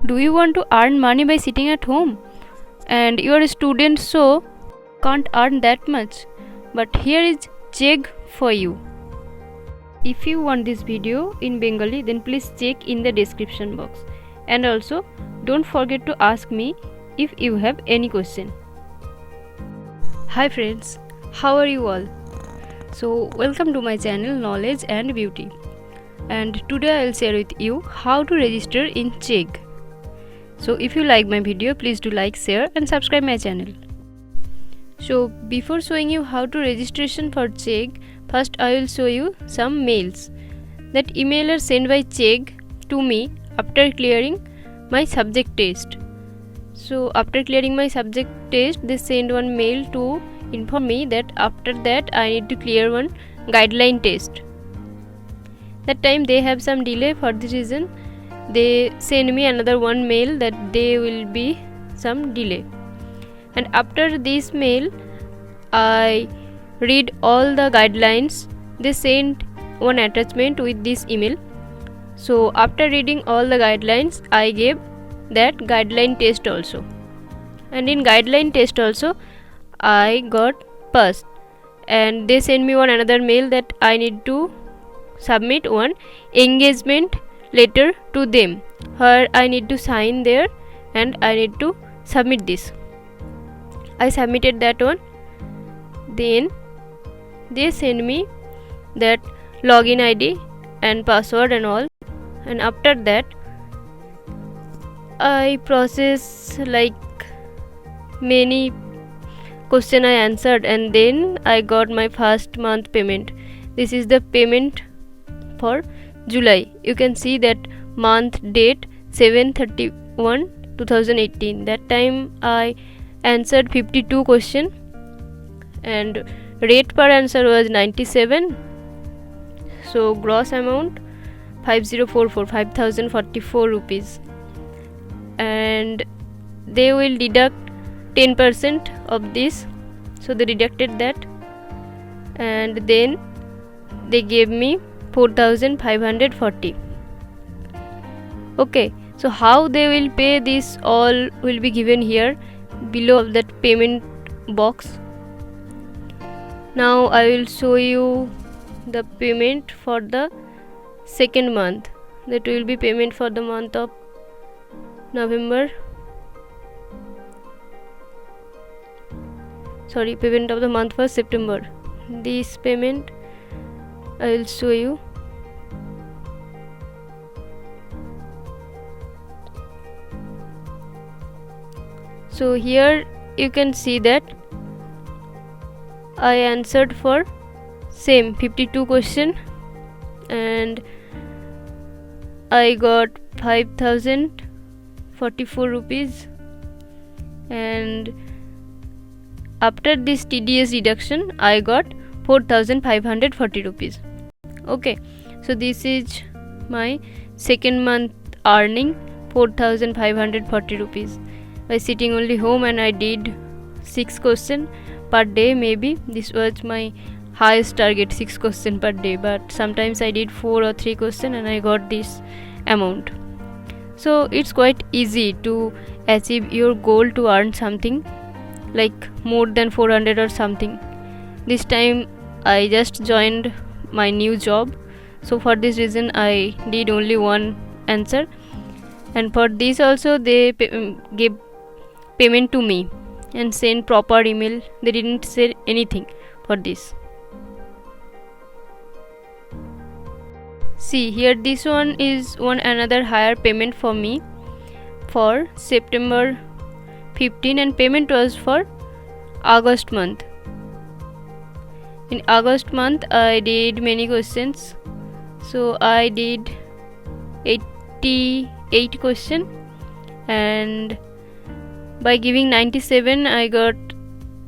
Do you want to earn money by sitting at home? And you are a student, so can't earn that much. But here is Chegg for you. If you want this video in Bengali, then please check in the description box. And also, don't forget to ask me if you have any question. Hi friends, how are you all? So welcome to my channel Knowledge and Beauty. And today I will share with you how to register in Chegg. So if you like my video, please do like, share and subscribe my channel. So before showing you how to registration for Chegg, first I will show you some mails. That email are sent by Chegg to me after clearing my subject test. So after clearing my subject test, they send one mail to inform me that after that I need to clear one guideline test. That time they have some delay, for this reason they send me another one mail that there will be some delay. And after this mail I read all the guidelines. They sent one attachment with this email. So after reading all the guidelines, I gave that guideline test also. And in guideline test also I got passed. And they sent me one another mail that I need to submit one engagement letter to them, where I need to sign there and I need to submit this. I submitted that one. Then they send me that login ID and password and all. And after that I process like many question I answered, and then I got my first month payment. This is the payment for July. You can see that month date 7/31/2018. That time I answered 52 question and rate per answer was 97. So gross amount 5044 rupees, and they will deduct 10% of this. So they deducted that, and then they gave me 4540. Okay, so how they will pay this all will be given here below that payment box. Now I will show you the payment for the second month. That will be payment for the month of November. Sorry, payment of the month for September. This payment I will show you. So here you can see that I answered for same 52 question and I got 5044 rupees, and after this TDS deduction I got 4540 rupees. Okay, so this is my second month earning 4540 rupees by sitting only home, and I did 6 question per day. Maybe this was my highest target, 6 question per day, but sometimes I did 4 or 3 question and I got this amount. So it's quite easy to achieve your goal to earn something like more than 400 or something. This time I just joined my new job, so for this reason I did only one answer, and for this also they gave payment to me and send proper email. They didn't say anything for this. See here, this one is one another higher payment for me for September 15, and payment was for August month. In August month I did many questions, so I did 88 question, and by giving 97 I got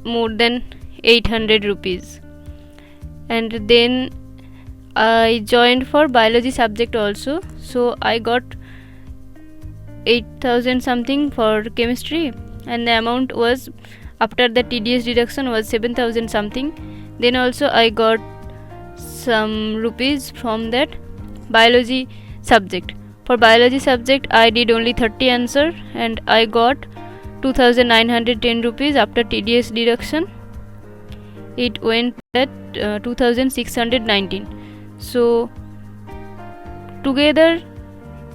more than 800 rupees. And then I joined for biology subject also, so I got 8000 something for chemistry, and the amount was after the TDS deduction was 7000 something. Then also I got some rupees from that biology subject, For biology subject I did only 30 answer and I got 2910 rupees after TDS deduction. It went at 2619. So together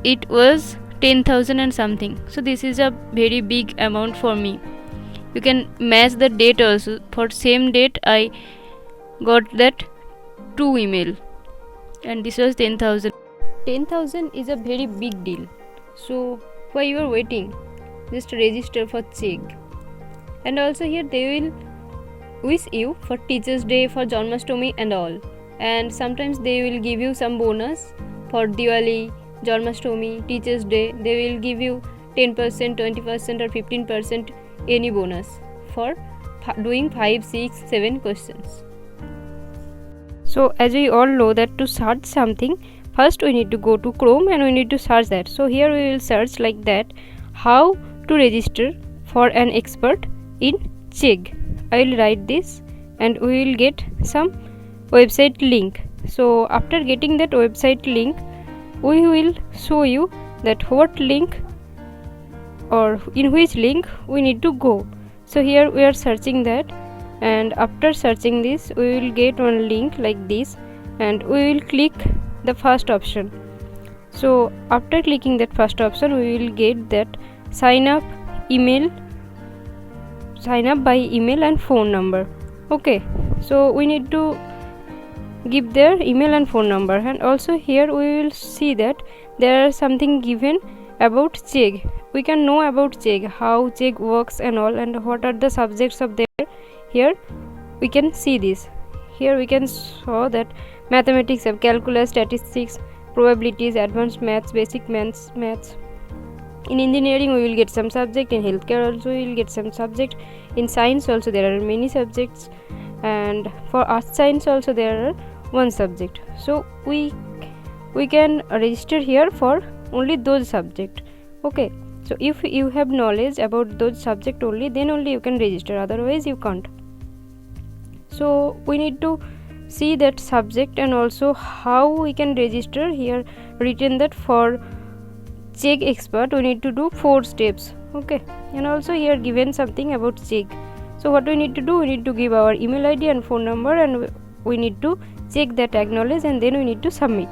it was 10,000 and something. So this is a very big amount for me. You can match the date also. For same date I got that 2 email and this was 10,000. 10,000 is a very big deal. So why you are waiting? Just register for Chegg. And also here they will wish you for Teachers Day, for Janmashtami and all. And sometimes they will give you some bonus for Diwali, Janmashtami, Teachers Day. They will give you 10%, 20% or 15% any bonus for doing 5, 6, 7 questions. So as we all know that to search something, first we need to go to Chrome and we need to search that. So here we will search like that, how to register for an expert in Chegg. I will write this and we will get some website link. So after getting that website link, we will show you that what link or in which link we need to go. So here we are searching that, and after searching this we will get one link like this and we will click the first option. So after clicking that first option we will get that sign up by email and phone number. Okay, so we need to give their email and phone number, and also here we will see that there are something given about Chegg. We can know about Chegg, how Chegg works and all, and what are the subjects of there. Here we can see this. Here we can show that mathematics have calculus, statistics, probabilities, advanced maths, basic maths. In engineering we will get some subject, in healthcare also we will get some subject, in science also there are many subjects, and for arts science also there are one subject. So we can register here for only those subject. Okay, so if you have knowledge about those subject only, then only you can register, otherwise you can't. So we need to see that subject and also how we can register. Here written that for Chegg expert we need to do 4 steps. Okay, and also here given something about Chegg. So what we need to do, we need to give our email ID and phone number, and we need to check that acknowledge, and then we need to submit.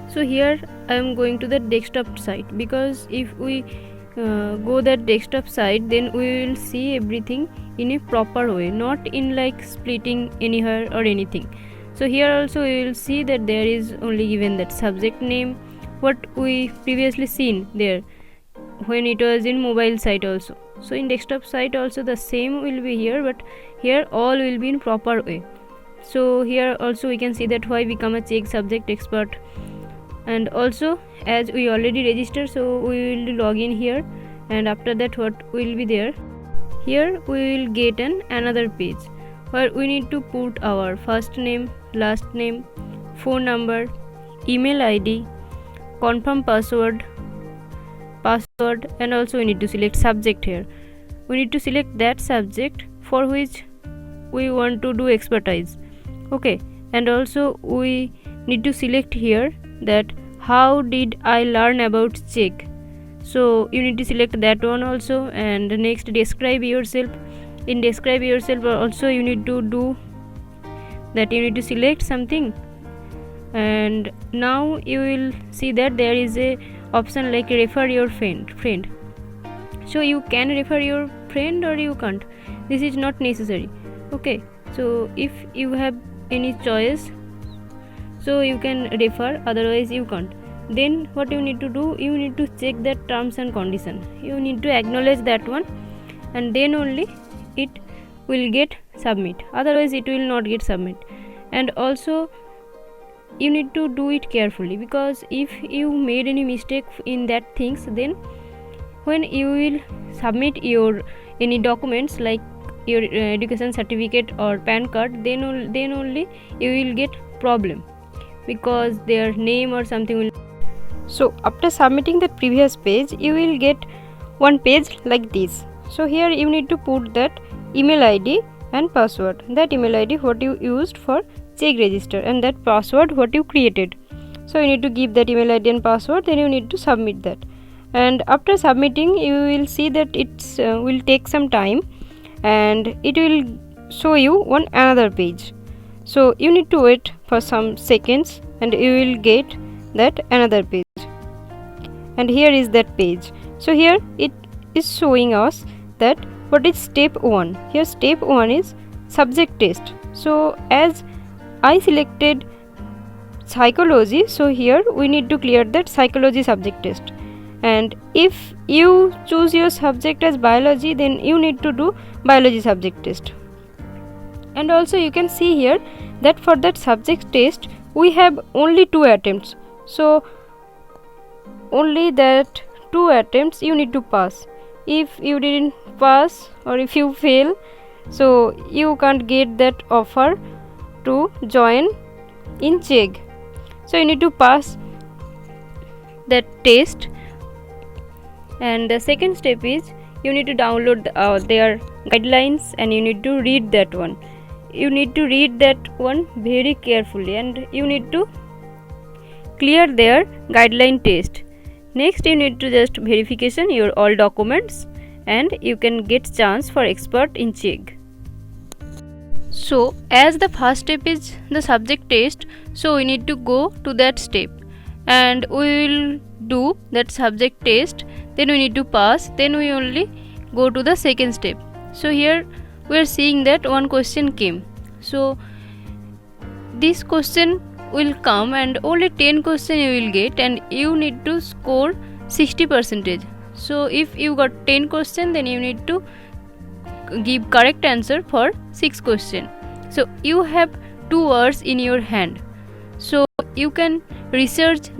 So here I am going to the desktop site, because if we go that desktop site, then we will see everything in a proper way, not in like splitting anywhere or anything. So here also we will see that there is only given that subject name, what we previously seen there when it was in mobile site also. So in desktop site also the same will be here, but here all will be in proper way. So here also we can see that why become a Chegg subject expert, and also as we already registered, so we will log in here, and after that what will be there, here we will get another page where we need to put our first name, last name, phone number, email ID, confirm password, and also we need to select subject. Here we need to select that subject for which we want to do expertise. Okay, and also we need to select here that how did I learn about Chegg. So you need to select that one also, and next describe yourself. In describe yourself also you need to do that, you need to select something, and now you will see that there is a option like refer your friend. So you can refer your friend or you can't, this is not necessary. Okay, so if you have any choice, so you can refer, otherwise you can't. Then what you need to do, you need to check that terms and condition, you need to acknowledge that one, and then only it will get submit, otherwise it will not get submit. And also you need to do it carefully, because if you made any mistake in that things, then when you will submit your any documents like your education certificate or PAN card, then only you will get problem, because their name or something will. So after submitting the previous page, you will get one page like this. So here you need to put that email ID and password, that email ID what you used for Chegg register, and that password what you created. So you need to give that email ID and password, then you need to submit that. And after submitting, you will see that it will take some time and it will show you on another page. So you need to wait for some seconds and you will get that another page. And here is that page. So here it is showing us that what is step 1. Here step 1 is subject test. So as I selected psychology, so here we need to clear that psychology subject test. And if you choose your subject as biology, then you need to do biology subject test. And also you can see here that for that subject test we have only 2 attempts. So only that 2 attempts you need to pass. If you didn't pass or if you fail, so you can't get that offer to join in Chegg. So you need to pass that test. And the second step is you need to download their guidelines and you need to read that one. You need to read that one very carefully and you need to clear their guideline test. Next you need to just verification your all documents and you can get chance for expert in Chegg. So as the first step is the subject test, so we need to go to that step and we will do that subject test, then we need to pass, then we only go to the second step. So here we are seeing that one question came. So this question will come and only 10 question you will get and you need to score 60%. So if you got 10 question, then you need to give correct answer for 6 question. So you have 2 hours in your hand, so you can research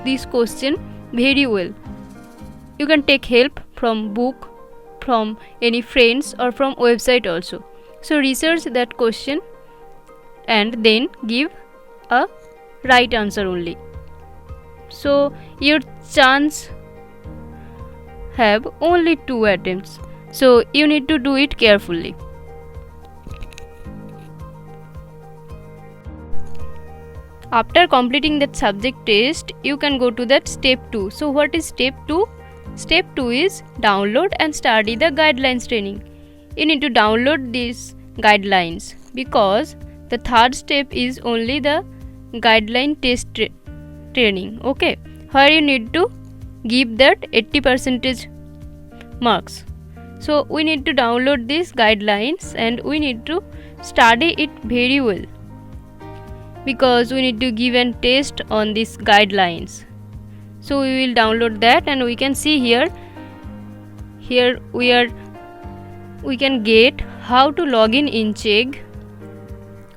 this question very well. You can take help from book, from any friends or from website also. So research that question and then give a right answer only. So your chance have only 2 attempts, so you need to do it carefully. After completing that subject test, you can go to that step 2. So what is step 2? Step 2 is download and study the guidelines training. You need to download these guidelines because the third step is only the guideline test training, okay, where you need to give that 80% marks. So we need to download these guidelines and we need to study it very well because we need to give a test on these guidelines. So we will download that and we can see here we can get how to log in Chegg,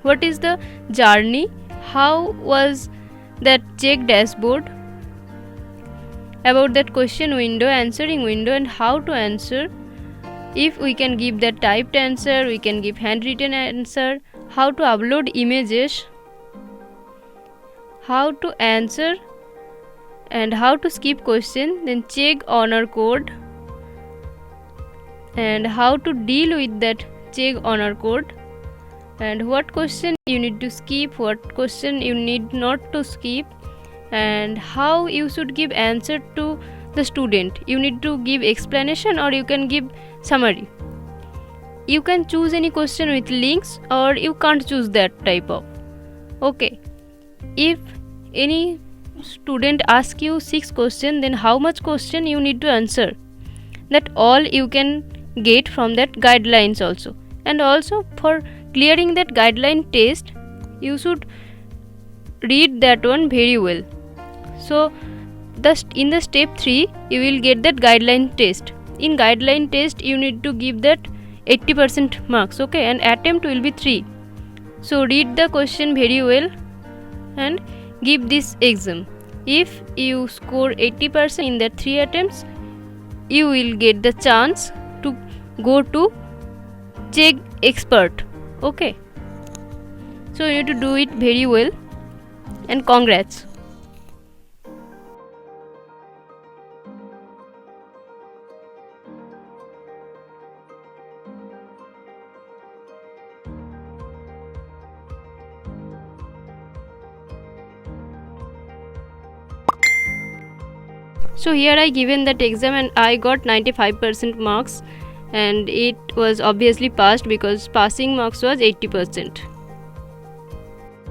what is the journey, how was that Chegg dashboard, about that question window, answering window, and how to answer. If we can give that typed answer, we can give handwritten answer, how to upload images, how to answer and how to skip question, then Chegg honor code and how to deal with that Chegg honor code, and what question you need to skip, what question you need not to skip, and how you should give answer to the student. You need to give explanation or you can give summary. You can choose any question with links or you can't choose that type of. Okay, if any student ask you 6 question, then how much question you need to answer, that all you can get from that guidelines also. And also for clearing that guideline test, you should read that one very well. So in the step 3 you will get that guideline test. In guideline test you need to give that 80% marks, okay, and attempt will be 3. So read the question very well and give this exam. If you score 80% in the 3 attempts, you will get the chance to go to Chegg expert, okay. So you need to do it very well and congrats. So here I given that exam and I got 95% marks, and it was obviously passed because passing marks was 80%.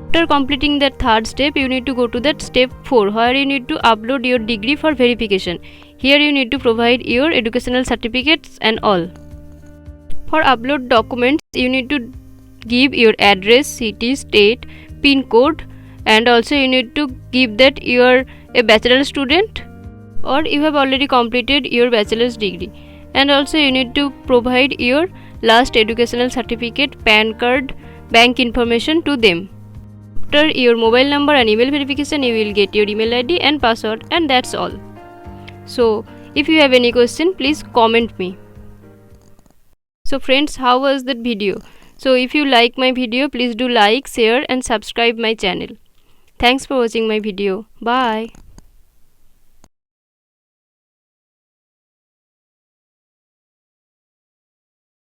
After completing that third step, you need to go to that step 4, where you need to upload your degree for verification. Here you need to provide your educational certificates and all. For upload documents, you need to give your address, city, state, pin code, and also you need to give that you are a bachelor student or you have already completed your bachelor's degree. And also you need to provide your last educational certificate, PAN card, bank information to them. After your mobile number and email verification, you will get your email ID and password, and that's all. So if you have any question, please comment me. So friends, how was that video? So if you like my video, please do like, share and subscribe my channel. Thanks for watching my video. Bye.